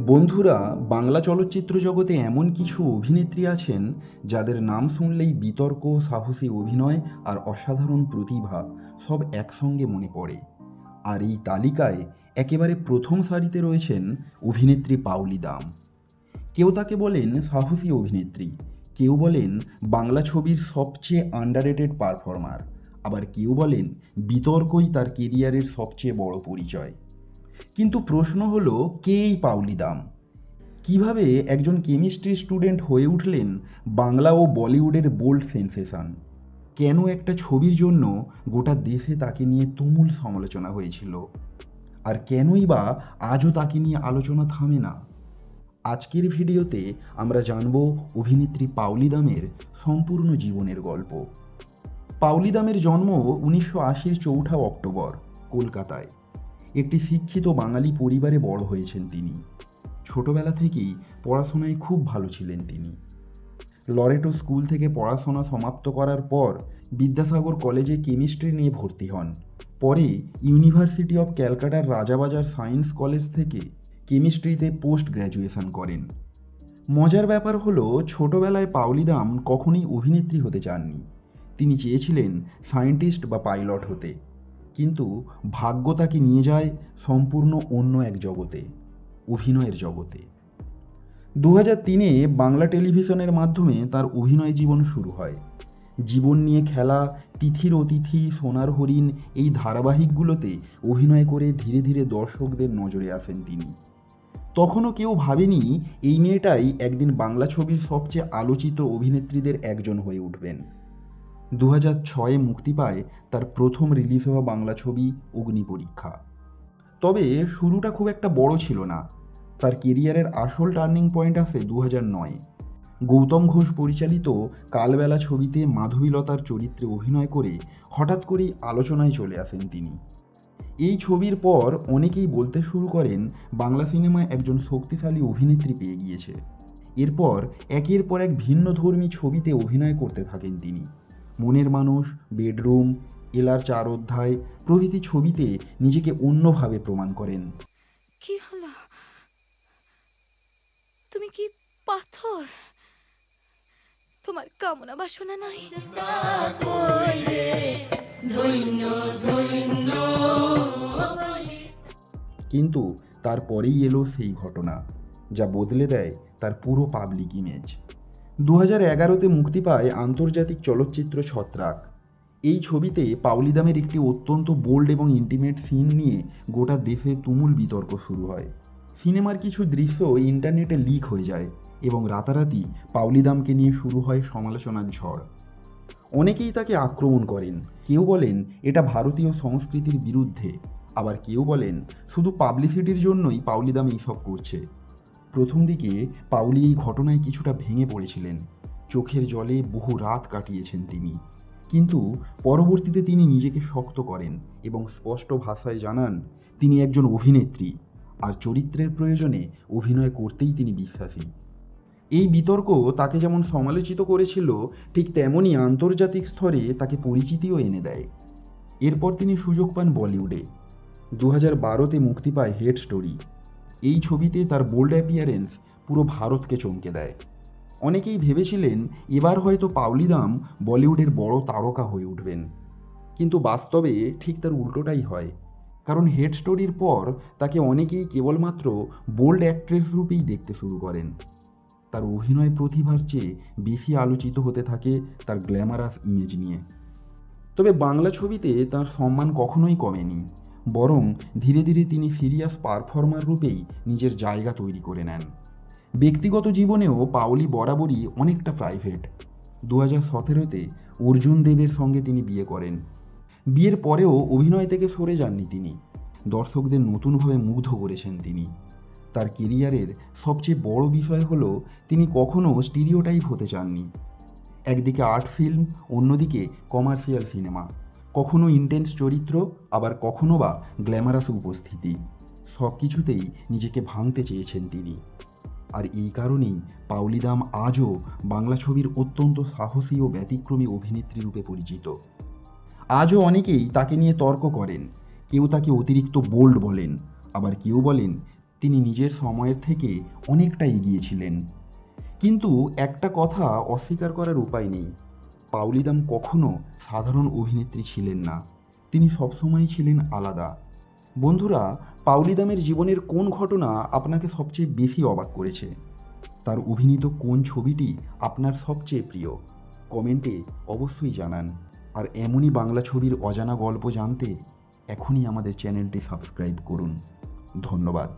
বন্ধুরা, বাংলা চলচ্চিত্র জগতে এমন কিছু অভিনেত্রী আছেন যাদের নাম শুনলেই বিতর্ক, সাহসী অভিনয় আর অসাধারণ প্রতিভা সব একসঙ্গে মনে পড়ে। আর এই তালিকায় একেবারে প্রথম সারিতে রয়েছেন অভিনেত্রী পাওলি দাম। কেউ তাকে বলেন সাহসী অভিনেত্রী, কেউ বলেন বাংলা ছবির সবচেয়ে আন্ডাররেটেড পারফর্মার, আবার কেউ বলেন বিতর্কই তার কেরিয়ারের সবচেয়ে বড় পরিচয়। কিন্তু প্রশ্ন হলো, কে এই পাওলি দাম? কিভাবে একজন কেমিস্ট্রি স্টুডেন্ট হয়ে উঠলেন বাংলা ও বলিউডের বোল্ড সেন্সেশন? কেন একটা ছবির জন্য গোটা দেশে তাকে নিয়ে তুমুল সমালোচনা হয়েছিল? আর কেনই বা আজও তাকে নিয়ে আলোচনা থামে না? আজকের ভিডিওতে আমরা জানব অভিনেত্রী পাওলি দামের সম্পূর্ণ জীবনের গল্প। পাওলি দামের জন্ম 1980-র 4 অক্টোবর কলকাতায়। একটি শিক্ষিত বাঙালি পরিবারে বড় হয়েছেন তিনি। ছোটবেলা থেকেই পড়াশোনায় খুব ভালো ছিলেন তিনি। লরেটো স্কুল থেকে পড়াশোনা সমাপ্ত করার পর বিদ্যাসাগর কলেজে কেমিস্ট্রি নিয়ে ভর্তি হন। পরে ইউনিভার্সিটি অফ ক্যালকাটার রাজাবাজার সায়েন্স কলেজ থেকে কেমিস্ট্রিতে পোস্ট গ্র্যাজুয়েশন করেন। মজার ব্যাপার হলো, ছোটবেলায় পাওলি দাম কখনোই অভিনেত্রী হতে চাননি। তিনি চেয়েছিলেন সায়েন্টিস্ট বা পাইলট হতে। কিন্তু ভাগ্য তাকে নিয়ে যায় সম্পূর্ণ অন্য এক জগতে, অভিনয়ের জগতে। 2003-এ বাংলা টেলিভিশনের মাধ্যমে তার অভিনয় জীবন শুরু হয়। জীবন নিয়ে খেলা, তিথির অতিথি, সোনার হরিণ এই ধারাবাহিকগুলোতে অভিনয় করে ধীরে ধীরে দর্শকদের নজরে আসেন তিনি। তখনও কেউ ভাবেনি এই মেয়েটাই একদিন বাংলা ছবির সবচেয়ে আলোচিত অভিনেত্রীদের একজন হয়ে উঠবেন। 2006-এ মুক্তি পায় তার প্রথম রিলিজ হওয়া বাংলা ছবি অগ্নিপরীক্ষা। তবে শুরুটা খুব একটা বড় ছিল না। তার কেরিয়ারের আসল টার্নিং পয়েন্ট আসে 2009-এ। গৌতম ঘোষ পরিচালিত কালবেলা ছবিতে মাধবীলতার চরিত্রে অভিনয় করে হঠাৎ করেই আলোচনায় চলে আসেন তিনি। এই ছবির পর অনেকেই বলতে শুরু করেন বাংলা সিনেমায় একজন শক্তিশালী অভিনেত্রী পেয়ে গিয়েছে। এরপর একের পর এক ভিন্নধর্মী ছবিতে অভিনয় করতে থাকেন তিনি। মনের মানুষ, বেডরুম, এলার 4 অধ্যায় প্রভৃতি ছবিতে নিজেকে অন্যভাবে প্রমাণ করেন। কি হলো? তুমি কি পাথর? তোমার কামনা বাসনা নাই? কিন্তু তারপরেই এলো সেই ঘটনা যা বদলে দেয় তার পুরো পাবলিক ইমেজ। 2011-তে মুক্তি পায় আন্তর্জাতিক চলচ্চিত্র ছত্রাক। এই ছবিতে পাওলি দামের একটি অত্যন্ত বোল্ড এবং ইন্টিমেট সিন নিয়ে গোটা দেশে তুমুল বিতর্ক শুরু হয়। সিনেমার কিছু দৃশ্য ইন্টারনেটে লিক হয়ে যায় এবং রাতারাতি পাওলি দামকে নিয়ে শুরু হয় সমালোচনার ঝড়। অনেকেই তাকে আক্রমণ করেন। কেউ বলেন এটা ভারতীয় সংস্কৃতির বিরুদ্ধে, আবার কেউ বলেন শুধু পাবলিসিটির জন্যই পাওলি দাম এইসব করছে। প্রথম দিকে পাওলি এই ঘটনায় কিছুটা ভেঙে পড়েছিলেন। চোখের জলে বহু রাত কাটিয়েছেন তিনি। কিন্তু পরবর্তীতে তিনি নিজেকে শক্ত করেন এবং স্পষ্ট ভাষায় জানান তিনি একজন অভিনেত্রী, আর চরিত্রের প্রয়োজনে অভিনয় করতেই তিনি বিশ্বাসী। এই বিতর্ক তাকে যেমন সমালোচিত করেছিল, ঠিক তেমনই আন্তর্জাতিক স্তরে তাকে পরিচিতিও এনে দেয়। এরপর তিনি সুযোগ পান বলিউডে। 2012-তে মুক্তি পায় হেড স্টোরি। এই ছবিতে তার বোল্ড অ্যাপিয়ারেন্স পুরো ভারতকে চমকে দেয়। অনেকেই ভেবেছিলেন এবার হয়তো পাওলি দাম বলিউডের বড় তারকা হয়ে উঠবেন, কিন্তু বাস্তবে ঠিক তার উল্টোটাই হয়। কারণ হেড স্টোরির পর তাকে অনেকেই কেবলমাত্র বোল্ড অ্যাক্ট্রেস রূপেই দেখতে শুরু করেন। তার অভিনয় প্রতিভার চেয়ে বেশি আলোচিত হতে থাকে তার গ্ল্যামারাস ইমেজ নিয়ে। তবে বাংলা ছবিতে তার সম্মান কখনোই কমেনি, বরং ধীরে ধীরে তিনি সিরিয়াস পারফর্মার রূপেই নিজের জায়গা তৈরি করে নেন। ব্যক্তিগত জীবনেও পাওলি বরাবরই অনেকটা প্রাইভেট। 2017-তে অর্জুন দেবের সঙ্গে তিনি বিয়ে করেন। বিয়ের পরেও অভিনয় থেকে সরে যাননি তিনি। দর্শকদের নতুনভাবে মুগ্ধ করেছেন তিনি। তার কেরিয়ারের সবচেয়ে বড় বিষয় হলো তিনি কখনও স্টিরিওটাইপ হতে চাননি। একদিকে আর্ট ফিল্ম, অন্যদিকে কমার্শিয়াল সিনেমা, কখনো ইন্টেন্স চরিত্র, আবার কখনো বা গ্ল্যামারাস উপস্থিতি, সব কিছুতেই নিজেকে ভাঙতে চেয়েছেন তিনি। আর এই কারণেই পাওলি দাম আজও বাংলা ছবির অত্যন্ত সাহসী ও ব্যতিক্রমী অভিনেত্রী রূপে পরিচিত। আজও অনেকেই তাকে নিয়ে তর্ক করেন। কেউ তাকে অতিরিক্ত বোল্ড বলেন, আবার কেউ বলেন তিনি নিজের সময়ের থেকে অনেকটা এগিয়ে ছিলেন। কিন্তু একটা কথা অস্বীকার করার উপায় নেই, পাওলিদাম কখনো সাধারণ অভিনেত্রী ছিলেন না। তিনি সবসময় ছিলেন আলাদা। বন্ধুরা, পাওলিদামের জীবনের কোন ঘটনা আপনাকে সবচেয়ে বেশি অবাক করেছে? তার অভিনীত কোন ছবিটি আপনার সবচেয়ে প্রিয়? কমেন্টে অবশ্যই জানান। আর এমনই বাংলা ছবির অজানা গল্প জানতে এখনই আমাদের চ্যানেলটি সাবস্ক্রাইব করুন। ধন্যবাদ।